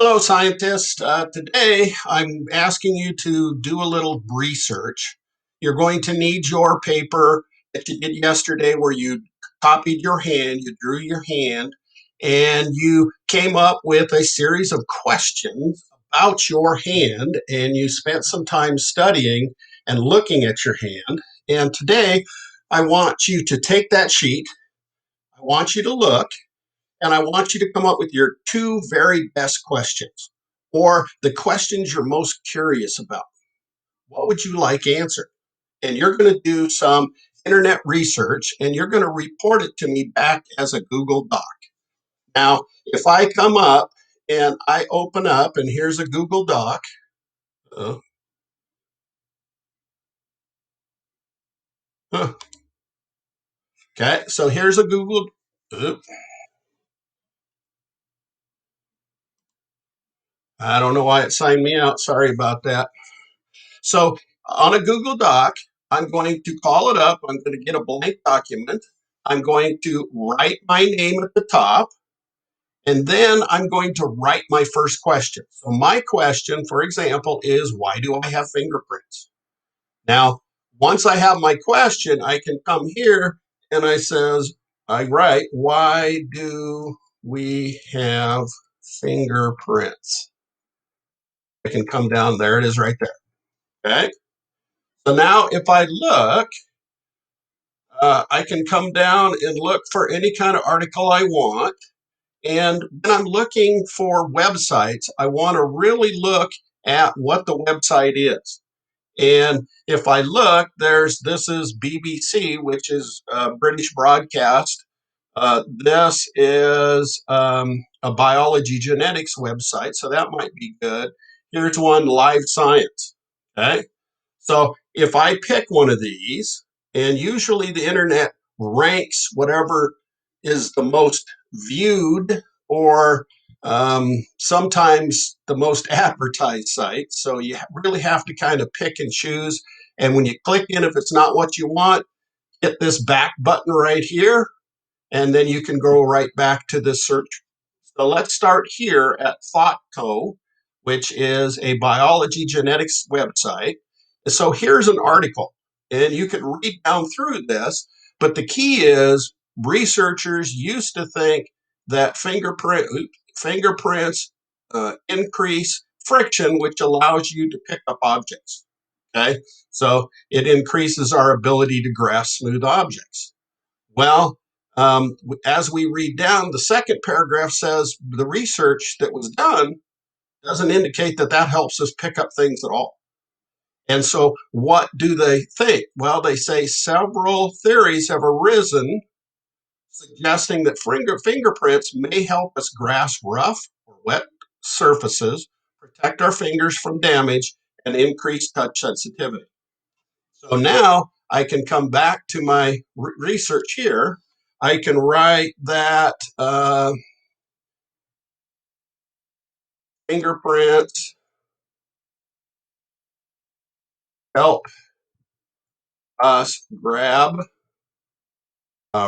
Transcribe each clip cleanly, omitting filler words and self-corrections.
Hello, scientists. Today, I'm asking you to do a little research. You're going to need your paper that you did yesterday where you copied your hand, you drew your hand, and you came up with a series of questions about your hand, and you spent some time studying and looking at your hand. And today, I want you to take that sheet, I want you to look, and I want you to come up with your two very best questions or the questions you're most curious about. What would you like answered? And you're going to do some internet research and you're going to report it to me back as a Google Doc. Now, if I come up and I open up and here's a Google Doc, uh, huh, okay, so here's a Google. Uh, I don't know why it signed me out. Sorry about that. So on a Google Doc, I'm going to call it up. I'm going to get a blank document. I'm going to write my name at the top. And then I'm going to write my first question. So my question, for example, is why do I have fingerprints? Now, once I have my question, I can come here and I write, why do we have fingerprints? I can come down, there it is right there. Okay. So now if I look, I can come down and look for any kind of article I want. And when I'm looking for websites, I want to really look at what the website is. And if I look, this is BBC, which is British broadcast. This is a biology genetics website, so that might be good. Here's one, Live Science. Okay. So if I pick one of these, and usually the internet ranks whatever is the most viewed or sometimes the most advertised site. So you really have to kind of pick and choose. And when you click in, if it's not what you want, hit this back button right here, and then you can go right back to the search. So let's start here at ThoughtCo, which is a biology genetics website. So here's an article, and you can read down through this, but the key is researchers used to think that fingerprints increase friction, which allows you to pick up objects. Okay, so it increases our ability to grasp smooth objects. Well, as we read down, the second paragraph says the research that was done doesn't indicate that that helps us pick up things at all. And so, what do they think? Well, they say several theories have arisen suggesting that fingerprints may help us grasp rough or wet surfaces, protect our fingers from damage, and increase touch sensitivity. So now I can come back to my research here. I can write that fingerprints help us grab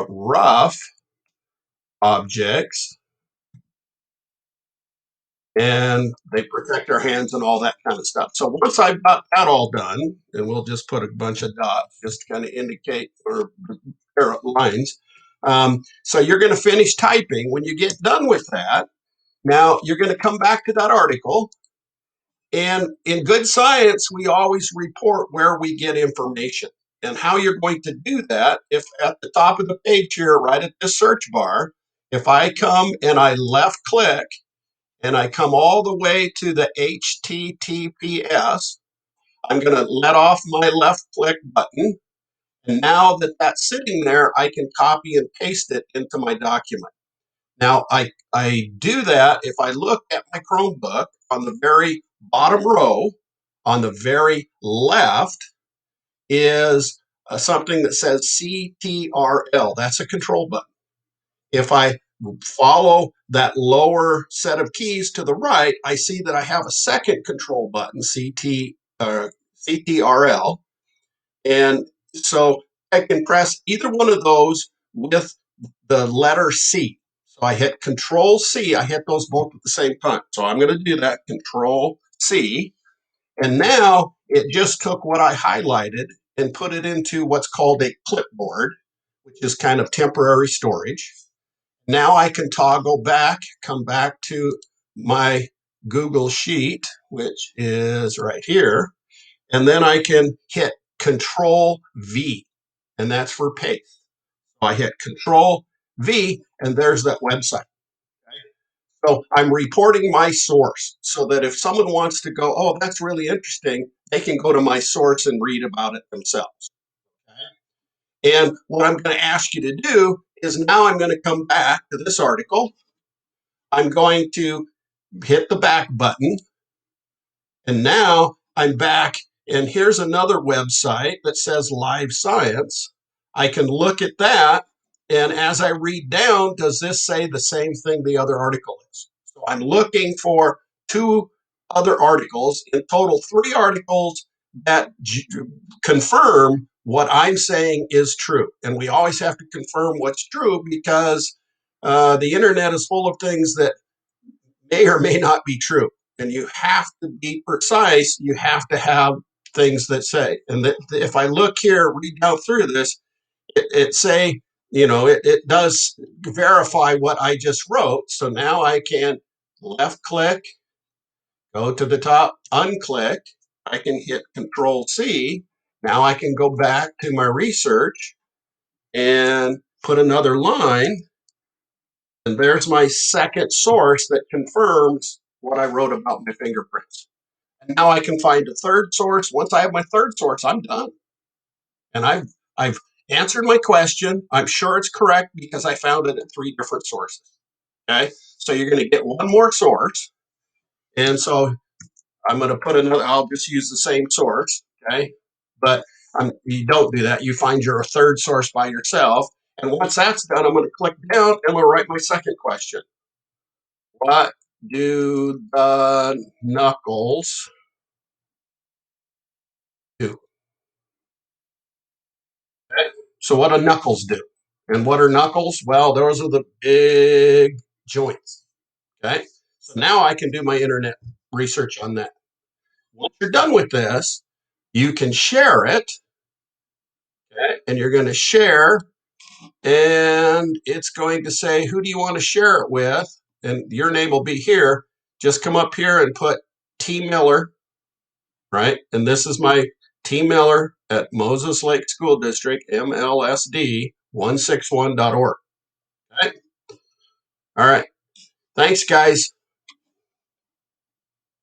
rough objects and they protect our hands and all that kind of stuff. So once I've got that all done, and we'll just put a bunch of dots just to kind of indicate or lines. So you're going to finish typing. When you get done with that, now you're going to come back to that article. And in good science, we always report where we get information and how you're going to do that. If at the top of the page here, right at this search bar, if I come and I left click and I come all the way to the HTTPS, I'm going to let off my left click button. And now that that's sitting there, I can copy and paste it into my document. Now, I do that if I look at my Chromebook on the very bottom row, on the very left is something that says CTRL. That's a control button. If I follow that lower set of keys to the right, I see that I have a second control button, CTRL. And so I can press either one of those with the letter C. So I hit Control C. I hit those both at the same time. So I'm going to do that, Control C. And now it just took what I highlighted and put it into what's called a clipboard, which is kind of temporary storage. Now I can toggle back, come back to my Google Sheet, which is right here. And then I can hit Control V, and that's for paste. So I hit Control V, and there's that website. So I'm reporting my source so that if someone wants to go, oh, that's really interesting, they can go to my source and read about it themselves. Okay? And what I'm going to ask you to do is now I'm going to come back to this article. I'm going to hit the back button. And now I'm back. And here's another website that says Live Science. I can look at that. And as I read down, does this say the same thing the other article is? So I'm looking for 2 other articles, in total 3 articles that confirm what I'm saying is true. And we always have to confirm what's true because the internet is full of things that may or may not be true. And you have to be precise. You have to have things that say. And that if I look here, read down through this, it say, it does verify what I just wrote. So now I can left click, go to the top, unclick. I can hit Control C. Now I can go back to my research and put another line. And there's my second source that confirms what I wrote about my fingerprints. And now I can find a third source. Once I have my third source, I'm done. And I've answered my question. I'm sure it's correct because I found it at 3 different sources. Okay. So you're going to get one more source. And so I'm going to put another, I'll just use the same source. Okay. But you don't do that. You find your third source by yourself. And once that's done, I'm going to click down and I'm going to write my second question. What do the knuckles do? Okay. So what do knuckles do? And what are knuckles? Well, those are the big joints. Okay. So now I can do my internet research on that. Once you're done with this, you can share it. Okay. And you're going to share, and it's going to say, who do you want to share it with? And your name will be here. Just come up here and put T. Miller, right? And this is my T. Miller at Moses Lake School District, MLSD161.org. Okay. All right. Thanks, guys.